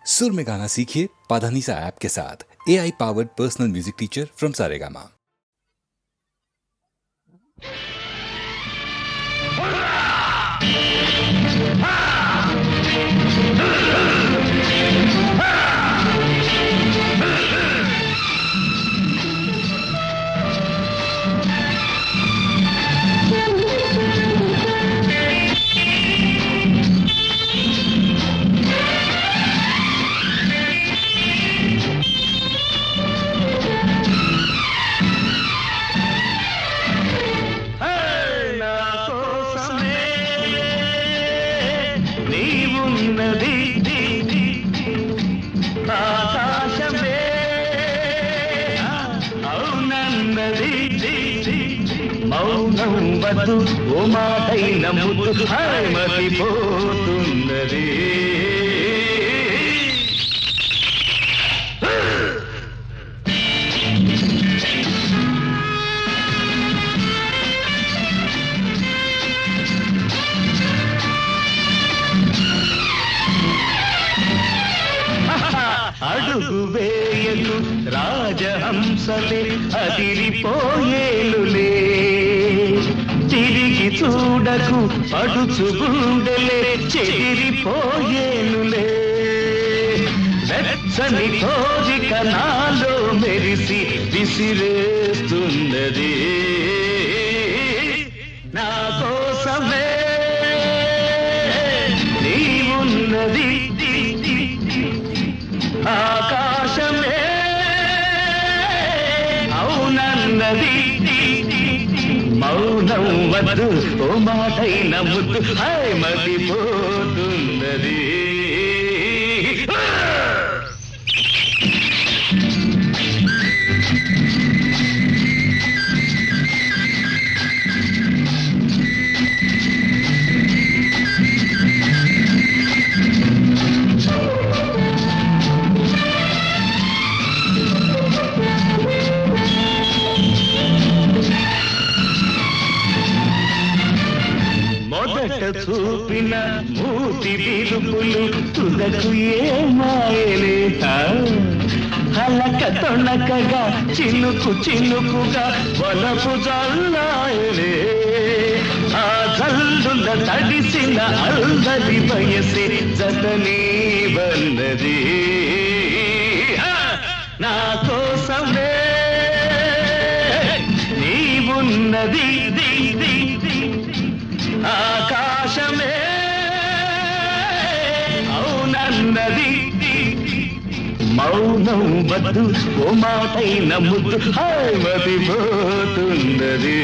सुर में गाना सीखिए पाधानीसा ऐप के साथ। AI powered personal music teacher from Saregama. మౌనం వద్దు ఓ మాటైన ముద్దు మతిపోతున్నది. అడుగు వేయలు రాజహంసలే అదిరిపోయేలులే, తిరిగి చూడకు పడుచు గుండెలే చెదిరిపోయేలులే. వెచ్చని కోరిక నాలో మెరిసి విసిరేస్తున్నది. నా కోసమే నీవున్నది, ఆకాశమే అవునన్నది. మౌనం వద్దు ఓ మాటైన ముద్దు మతిపోతున్నది. మొదట చూపిన మూతి విరుపులు తుదకు ఏమాయలే, హలక తొణకగా చినుకు చినుకుగా వలపు జల్లాయలే. ఆ జల్లుల తడిసిన అల్లరి వయసే జతనీ వన్నది. నా కోసమే నీవున్నది, ఆకాశమే అవునన్నది. మౌనం వద్దు ఓ మాటైన ముద్దు మతిపోతున్నది.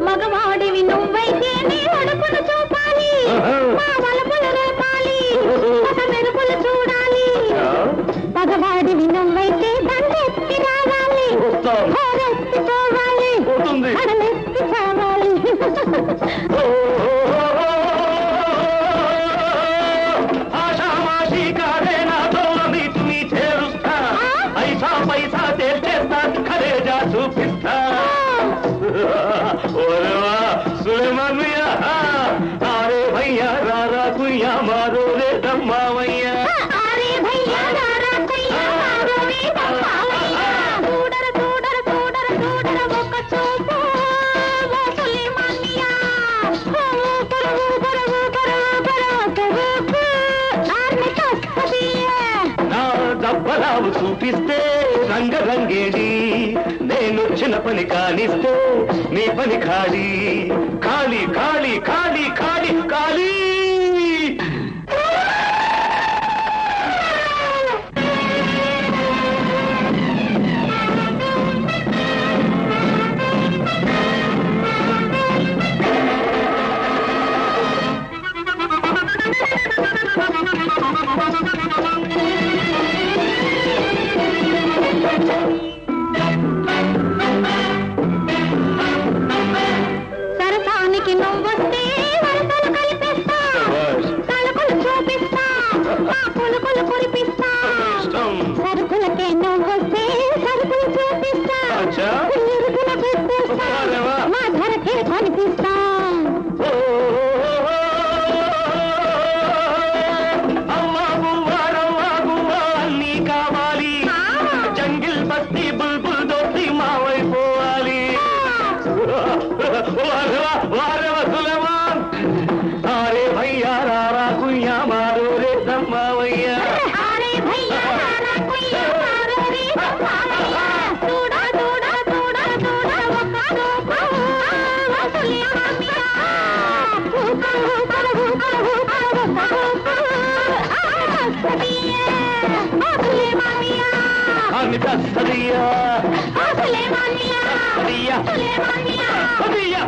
మగవాడివి నువ్వైతే నీ అడుగును చూపాలి. కనిపిస్తే రంగరంగేడి, నేను చిన్న పని కానిస్తే నీ పని ఖాళీ. ఖాళీ ఖాళీ ఖాళీ ఖాళీ ఖాళీ. సరసానికి నువ్వొస్తే వరసలు కలిపిస్తా, తలుకులు చూపిస్తా, పులుకులు కురిపిస్తా. సరుకులకే నువ్వొస్తే సరుకులు చూపిస్తా, ఇరుగుల పెట్టేస్తా, మా ధరకే కనిపిస్తా. अरे भैया रारा कुया मारो रे दम्मावैया. अरे भैया रारा कुया मारो रे दम्मावैया. दूड़ा दूड़ा दूड़ा दूड़ा वकारो वसुलिया मिया. ऊपर ऊपर ऊपर ऊपर वसुलिया वसुले मामिया. अनिदस्तरिया वसुले मामिया. अरिया वसुले मामिया. अरिया.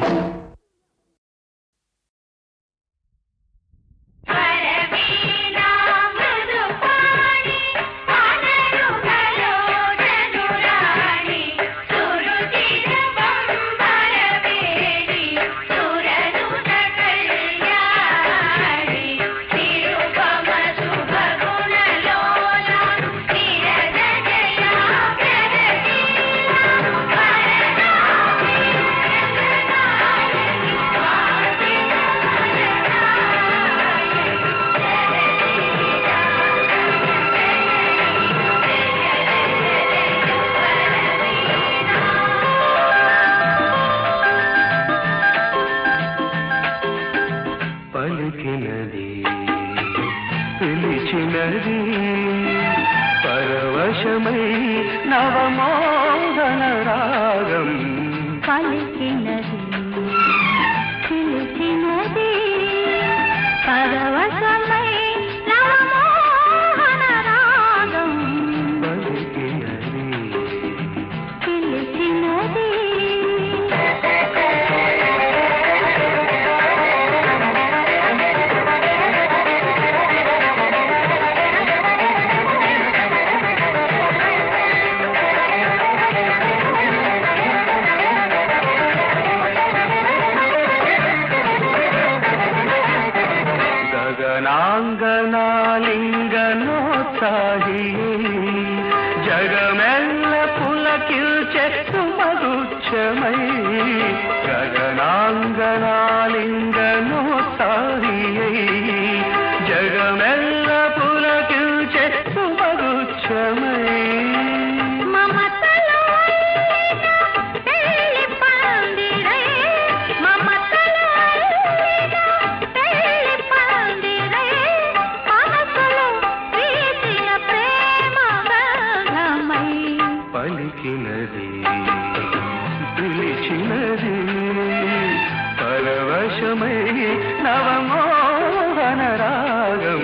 పలికినది పిలిచినది పరవశమై నవమోహన రాగం. పలికినది పిలిచినది పరవశమై నవమోహన రాగం. పలికినది పిలిచినది గగనాంగనాలింగనోత్సాహి జగమెల్ల పులకిల్చె సుమగుచ్చమై. గగనాంగనాలింగనోత్సాహి జగమెల్ల పులకిల్చె సుమగుచ్చమై. పలికినది పిలిచినది పరవశమై నవమోహన రాగం.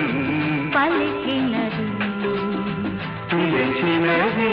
పలికినది పిలిచినది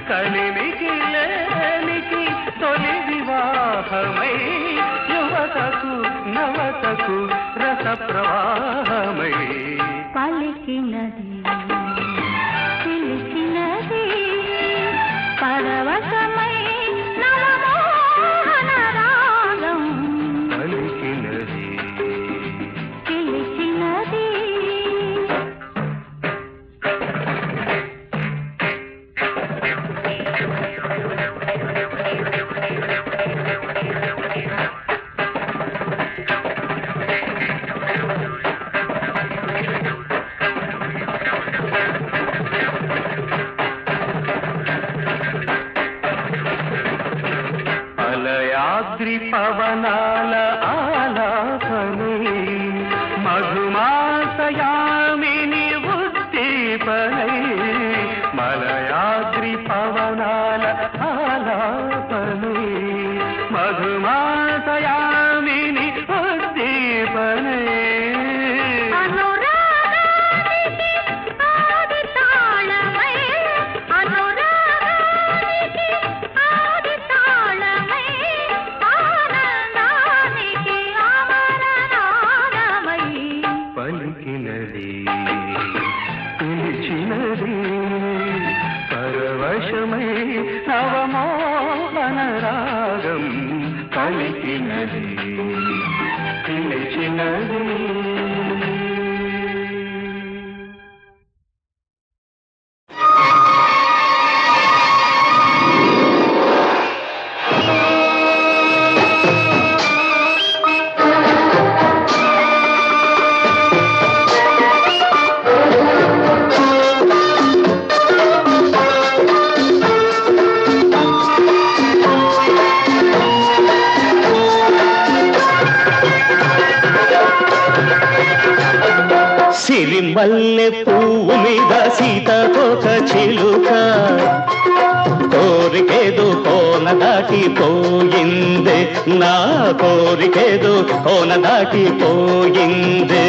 కలిమికి లేనికి తొలి వివాహమై యువతకు నవతకు రస ప్రవాహమై పలికినది పిలిచినది పరవశమై నవమోహన రాగం పలికినది పిలిచినది అలయాద్రి పవనాల ఆలాపనై మధుమాసయామిని ఉద్దీపనై మలయాద్రి పవనాల ఆలాపనై మధుమాసయామిని ఉద్దీపనై అనురాగానికి ఆది తాళమై అనురాగానికి ఆది తాళమై ఆనందానికి అమరనాదమై పలికినది పిలిచినది పరవశమై నవమోహన రాగం పలికినది పిలిచినది సిరిమల్లె పువ్వు మీద సీతకొక చిలుక కోరికేదో కోన దాటిపోయిందే నా కోరికేదో కోన దాటిపోయిందే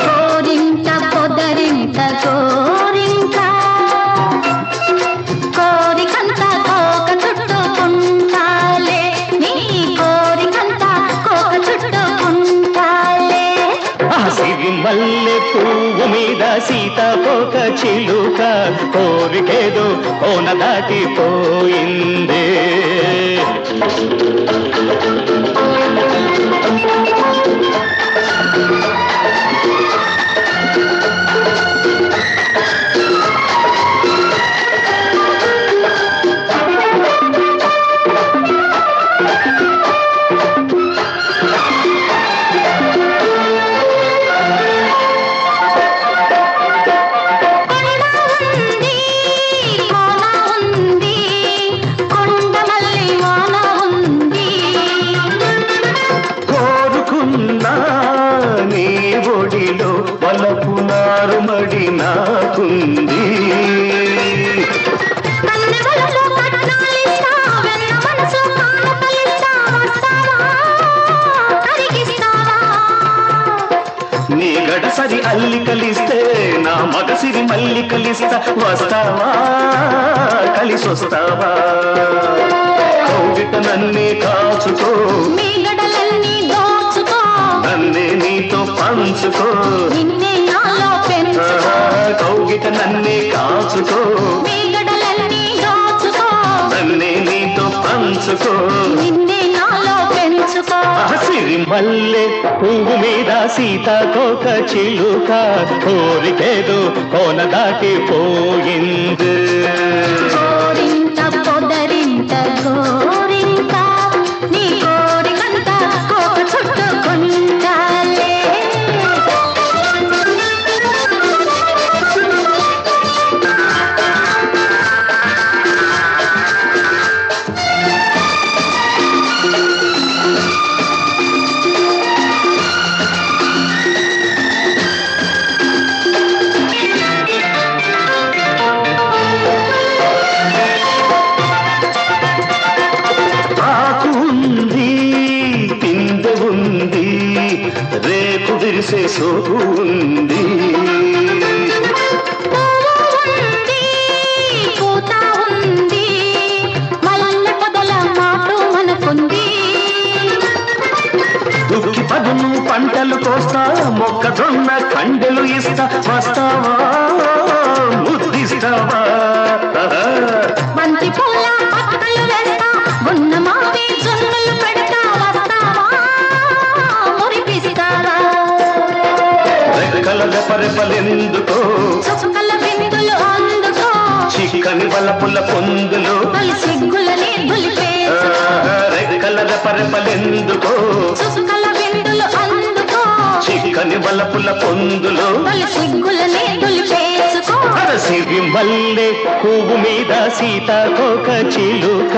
కోరింట పొదరింట కోరింట కోరికంత కోక చుట్టుకుంటాలే నీ కోరికంత కోక చుట్టుకుంటాలే ఆ సిరిమల్లె పువ్వు మీద సీతకొక చిలుక కోరికేదో కోన దాటిపోయిందే కోరుకున్నా నీ ఒడిలో వలపు నారుమడి నాకుంది నీ గడసరి అల్లికలిస్తే నా మగసిరి మల్లికలిస్తా వస్తావా కలిసొస్తావా కౌగిట నన్నే కాచుకో గడలన్నీ దోచుకో నన్నే నీతో పంచుకో నిన్నే నాలో పెంచుకో కౌగిట నన్నే కాచుకో గడలన్నీ దోచుకో నన్నే నీతో పంచుకో నిన్నే నాలో పెంచుకో సిరిమల్లె పువ్వు మీద సీతకొక చిలుక కోరికేదో కోన దాటిపోయింది కోరింట పొదరింట గోరింట నీ కోరికంత కోక చుట్టుకుంటాలే విరిసే సోకు ఉంది. పూత ఉంది దుక్కి పదును పంటలు కోస్తా మొక్కజొన్న కండెలు ఇస్తా వస్తావా ముద్దిస్తావా బంతి పూల పక్కలు వేస్తా గున్న మావి జొన్నలు పెడతా వస్తావా మురిపిస్తావా రెక్కల రెపరెపలెందుకో చుక్కల బిందులు అందుకో చిక్కని వలపుల పొందులు తొలి సిగ్గులని దులిపేసుకో రెక్కల రెపరెపలెందుకో చుక్కల బిందులు అందుకో చిక్కని వలపుల పొందులు తొలి సిగ్గులని దులిపేసుకో సిరి మల్లె పువ్వు మీద సీతాకోక చిలుక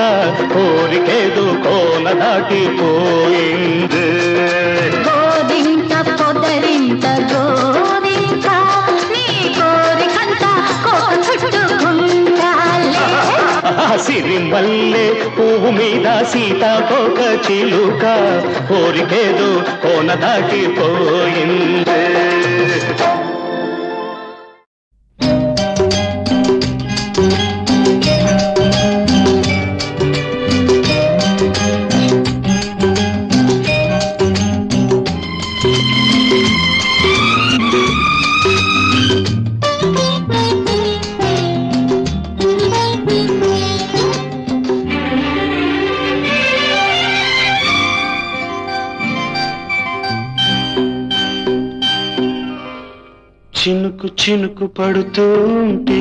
కోరికేదు కోన దాటిపోయింది గోరింట పొదరింట గోరింట నీ కోరికంత కోక చుట్టుకుంటాలే సిరి మల్లె పువ్వు మీద సీతాకోక చిలుక కోరికేదు కోన దాటిపోయింది చినుకు చినుకు పడుతూ ఉంటే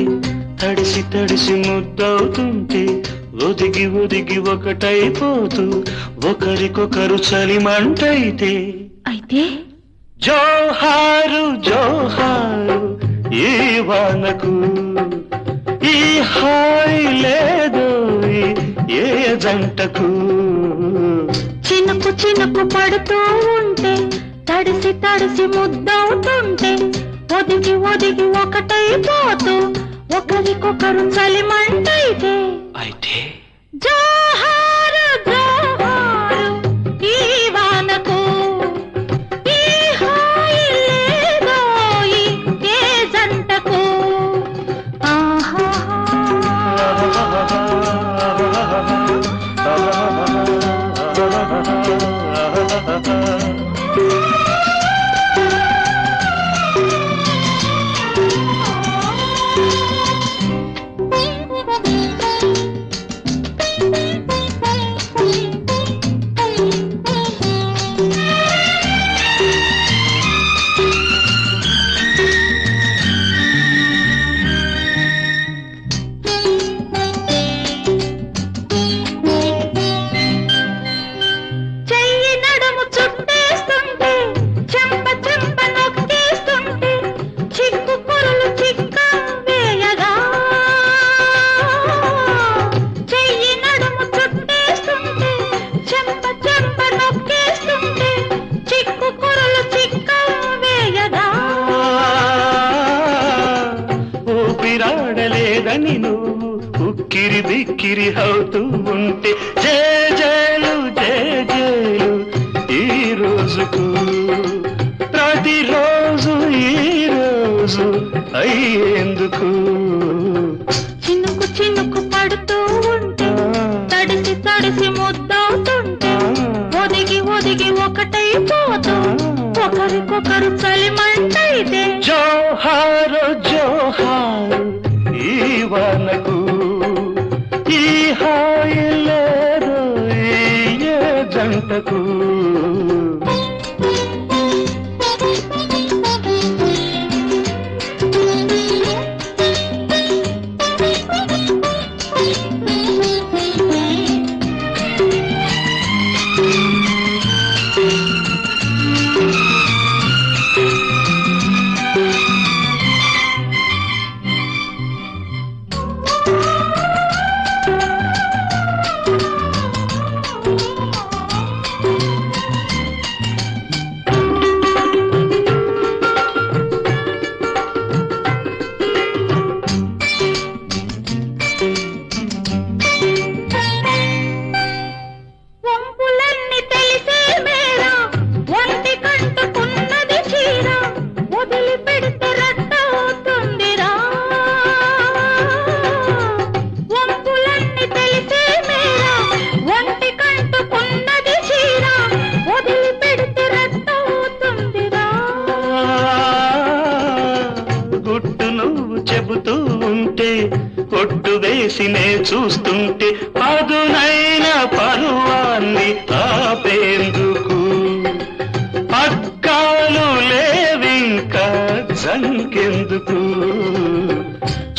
తడిసి తడిసి ముద్దవుతుంటే ఒదిగి ఒదిగి ఒకటైపోతూ ఒకరికొకరు చలిమంటైతే అయితే జోహారు జోహారు ఈ వానకు ఈ హాయి లేదు ఏ జంటకు చినుకు చినుకు పడుతూ ఉంటే తడిసి తడిసి ముద్దవుతుంటే ఒదిగి ఒదిగి ఒకటైపోతూ ఒకరికొకరు చలిమంటైతే అయితే జోహారు జోహారు ఈ వానకు ఈ హాయి లేదోయి ఏ జంటకు ఆహా ఊపిరాడలేదని నువ్వు ఉక్కిరి బిక్కిరి అవుతూ ఉంటే జేజేలు జేజేలు ఈ రోజుకు ప్రతిరోజు ఈ రోజు అయ్యేందుకు చినుకు చినుకు పడుతూ ఉంటే తడిసి తడిసి ముద్దవుతుంటే ఒదిగి ఒదిగి ఒకటైపోతూ ఒకరికొకరు చలిమంటైతే జోహారు జోహారు ఈ వానకు ఈ హాయి లేదు ఏ జంటకు చూస్తుంటే అదునైన పరువాన్ని ఆపేందుకు పక్కాలు లేవింకా జంకెందుకు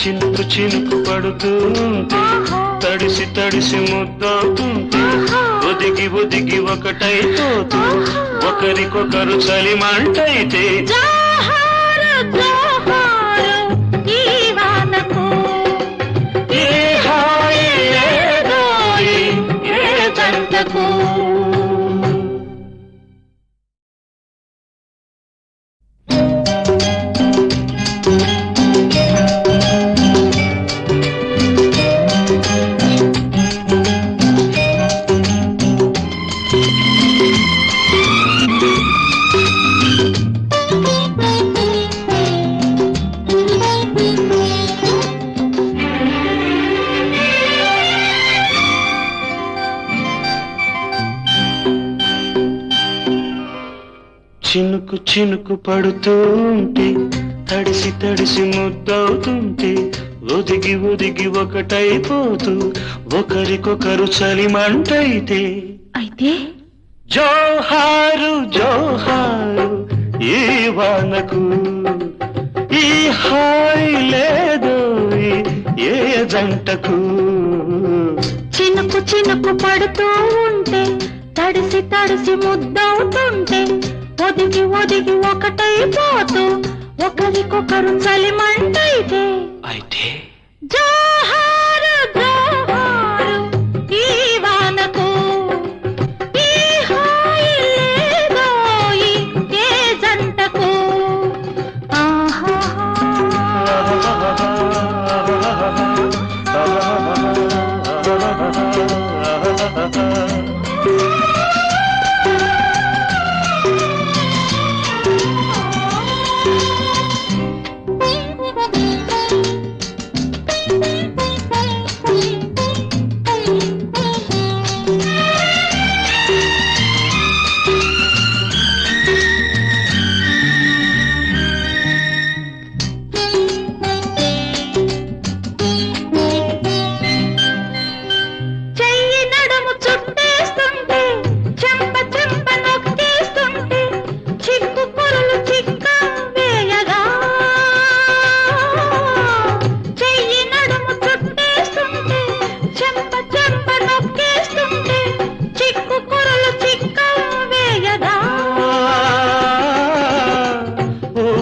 చినుకు చినుకు పడుతుంటే తడిసి తడిసి ముద్దవుతుంటే ఒదిగి ఒదిగి ఒకటైపోతూ ఒకరికొకరు చలిమంటైతే జోహారు జోహారు ఈ వానకు ఏ హాయి ఏదోయి ఏ జంటకు చినుకు చినుకు పడుతుంటే తడిసి తడిసి ముద్దవుతుంటే ఒదిగి ఒదిగి ఒకటైపోతూ ఒకరికొకరు చలిమంటైతే అయితే జోహారు జోహారు ఈ వానకు ఈ హాయి లేదోయి ఏ జంటకు చినుకు చినుకు పడుతూ ఉంటే తడిసి తడిసి ముద్దవుతుంటే ఒదిగి ఒదిగి ఒకటైపోతూ ఒకరికొకరు చలిమంటైతే అయితే జోహారు జోహారు ఈ వానకు ఈ హాయి లేదోయి ఏ జంటకు ఆహా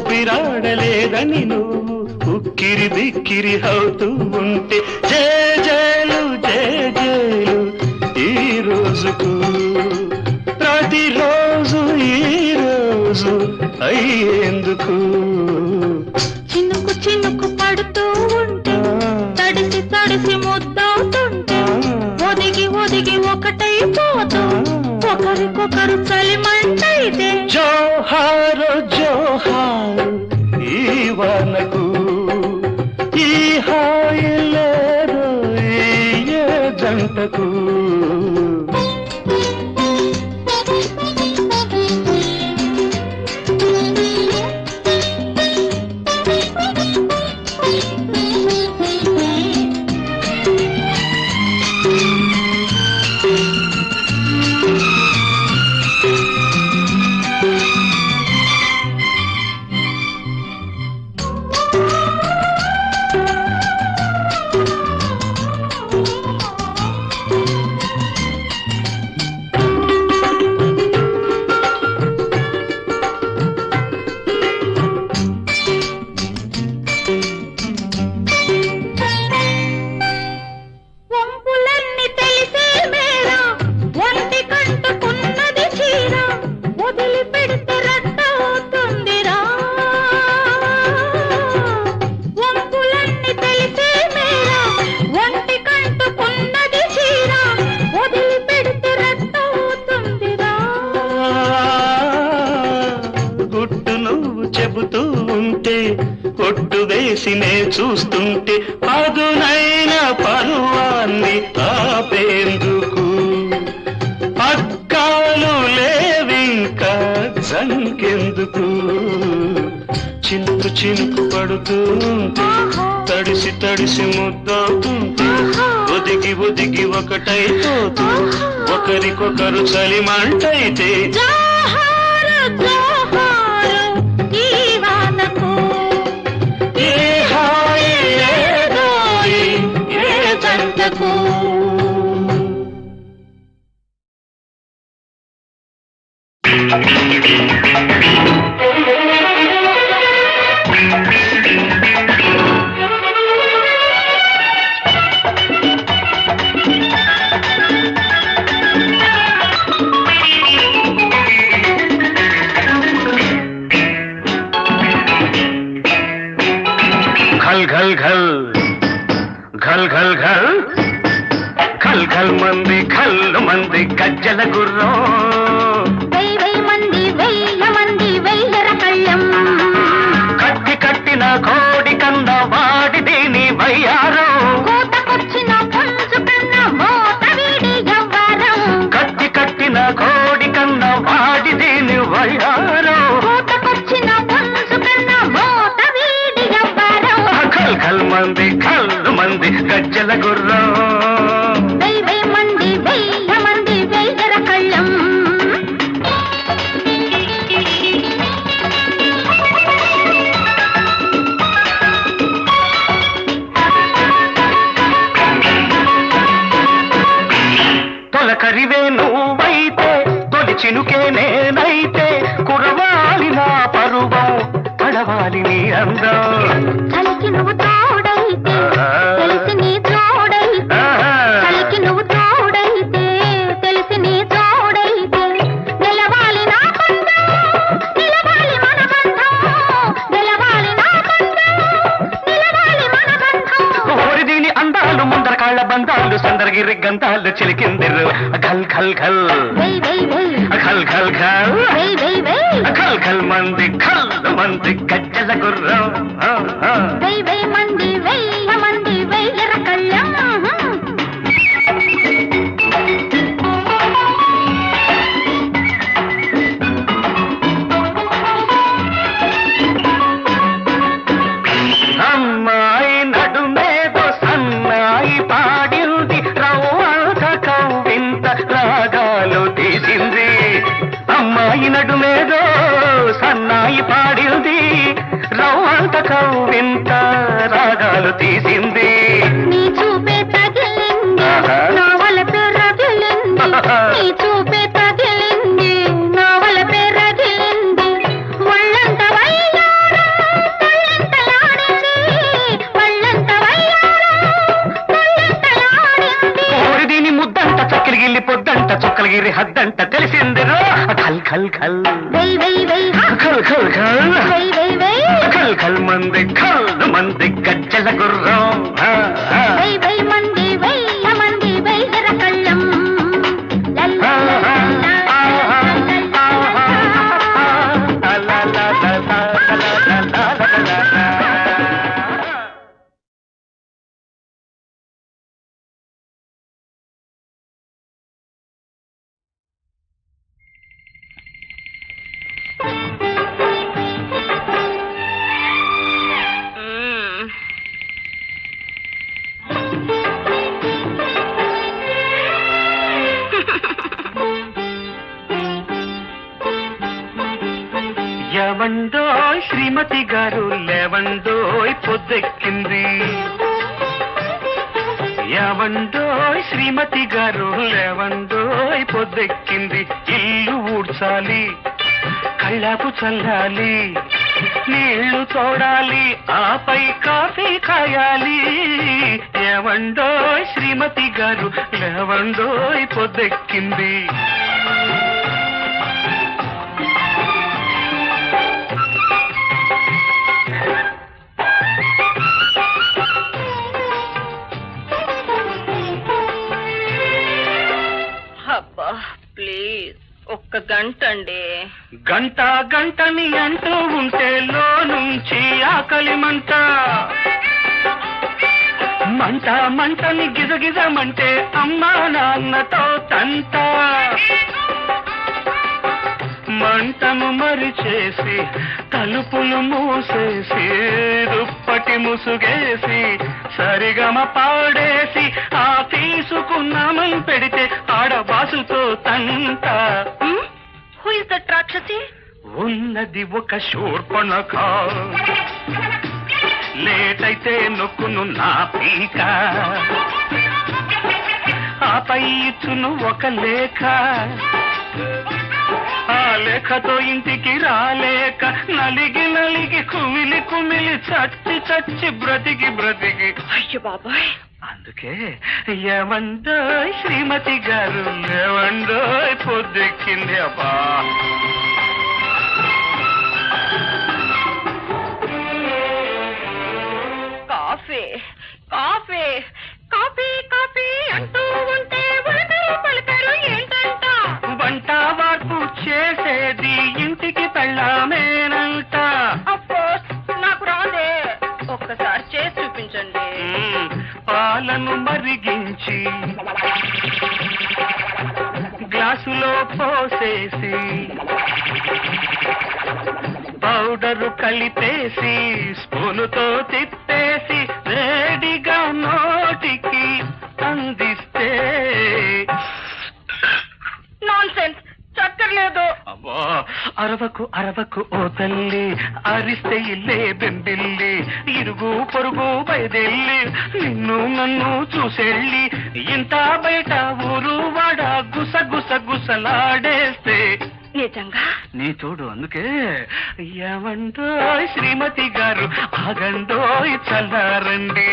ఊపిరాడలేదని నువ్వు ఉక్కిరి బిక్కిరి అవుతూ ఉంటే జేజేలు జేజేలు ఈ రోజుకు ప్రతిరోజు ఈ రోజు అయ్యేందుకు చినుకు చినుకు పడుతూ ఉంటే తడిసి తడిసి ముద్దవుతుంటే ఒదిగి ఒదిగి ఒకటైపోతూ ఒకరికొకరు చలిమంటైతే జోహారు జోహారు ఈ వానకు ఈ హాయి లేదు ఏ జంటకు కొట్టు వేసినే చూస్తుంటే పదునైన పరువాన్ని ఆపేందుకు పక్కాలు లేవింకా జంకెందుకు చినుకు చినుకు పడుతూ ఉంటే తడిసి తడిసి ముద్దవుతుంటే ఒదిగి ఒదిగి ఒకటైపోతూ ఒకరికొకరు చలిమంటైతే ఏ హాయి ఏ దాయి ఏ జంటకు घल घल घल घल घल घल घल मंदी गज्जल गुर्रो మంది వెయ్యర కళ్ళం కట్టి కట్టిన కోడి కన్న వాడి దీని వయ్యారో కోటకొచ్చిన పుంజు కన్న మోత వీడి ఎవ్వరం కట్టి కట్టిన కోడి కన్న వాడి దీని వయ్యారో కోటకొచ్చిన పుంజు కన్న మోత వీడి ఎవ్వరం ఖల్ ఖల్ మంది గజ్జల గుర్రో మంది వెయ్యర కళ్ళం తొలకరివే నువ్వైతే తొలి చినుకే నేనైతే కురవాలి నా పరువం పడవాలి నీ అందం చలికి నువ్వు తోడైతే తెలిసి నీ తోడైతే చలికి నువ్వు తోడైతే తెలిసి నీ తోడైతే నిలవాలి నా బంధం నిలవాలి మన బంధం నిలవాలి నా బంధం నిలవాలి మన బంధం ఓరి దీని అందాలు ముందర కాళ్ళ బంధాలు సందరగిరి గంధాలు చిలికిందిరు ఘల్ ఘల్ ఘల్ ఘల్ ఘల్ ఘల్ ఘల్ ఘల్ మంది గజ్జల గుర్రం మంది వెయ్యర కళ్ళం అమ్మాయి నడుమేదో సన్నాయి పాడింది రవ్వంత కవ్వింత రాగాలు తీసింది అమ్మాయి నడుమేదో సన్నాయి పాడింది రవ్వంత కవ్వింత రాగాలు తీసింది నీ చూపే తగిలింది నా వలపే రగిలింది నీ చూపే తగిలింది నా వలపే రగిలింది ఒళ్ళంత వయ్యారం తొళ్ళంతలాడింది ఒళ్ళంత వయ్యారం తొళ్ళంతలాడింది ఓరి దీని ముద్దంట చక్కెరగిల్లి పొద్దంట చుక్కలగిరి హద్దంట తెలిసిందిరో ఖల్ ఖల్ ఖల్ ఖల్ ఖల్ ఖల్ ఖల్ ఖల్ మంది గజ్జల గుర్రం మంది వెయ్యర కళ్ళం లేవండోయ్ శ్రీమతి గారు లేవండోయ్ పొద్దెక్కింది యావండోయ్ శ్రీమతి గారు లేవండోయ్ పొద్దెక్కింది ఇల్లు ఊడ్చాలి కళ్ళాపు చల్లాలి నీళ్లు తోడాలి ఆపై కాఫీ కాయాలి ఏవండోయ్ శ్రీమతి గారు లేవండోయ్ పొద్దెక్కింది ఒక్క గంట అండి. గంట గంటని అంటూ ఉంటే లో నుంచి ఆకలి మంట మంట మంటని గిజగిజమంటే అమ్మా నాన్నతో తంట మంటను మరిచేసి తలుపులు మూసేసి దుప్పటి ముసుగేసి సరిగమ పాడేసి ఆ తీసుకున్నామని పెడితే ఆడవాసుతో తంట. హూ ఇస్ దట్ రాక్షసి? ఉన్నది ఒక శూర్పణఖ, లేటైతే నొక్కును నా పీక, ఆపై ఇచ్చును ఒక లేఖ, ఆ లేఖతో ఇంటికి రాలేక నలిగి నలిగి కుమిలి కుమిలి చచ్చి చచ్చి బ్రతికి బ్రతికి. అయ్యో బాబాయ్. అందుకే ఏమండో శ్రీమతి గారు, ఏమండో పొద్దెక్కింది అబ్బా. కాఫీ కాఫీ కాఫీ కాఫీ అంటూ ఉంటే ఉడతలు పలికారు ఏంటంట? వంట వార్పు చేసేది ఇంటికి పెళ్ళామేనంట. అఫ్కోర్స్ నాకు రాదే, ఒక్కసారి చేసి చూపించండి. పాలను మరిగించి గ్లాసులో పోసేసి పౌడరు కలిపేసి స్పూనుతో తిప్పేసి వేడిగా నోటికి అందిస్తే. నాన్సెన్స్, చక్కర్లేదు. అబ్బా, అరవకు అరవకు ఓ తల్లి, అరిస్తే ఇల్లే బెంబిల్లి, ఇరుగు పొరుగు బయదెల్లి నిన్ను నన్ను చూసెళ్ళి ఇంత బయట ఊరు వాడ గుస గుస గుసలాడేస్తే. నిజంగా నీ తోడు అందుకే ఏమంటో శ్రీమతి గారు, ఆగండో చల్లారండి.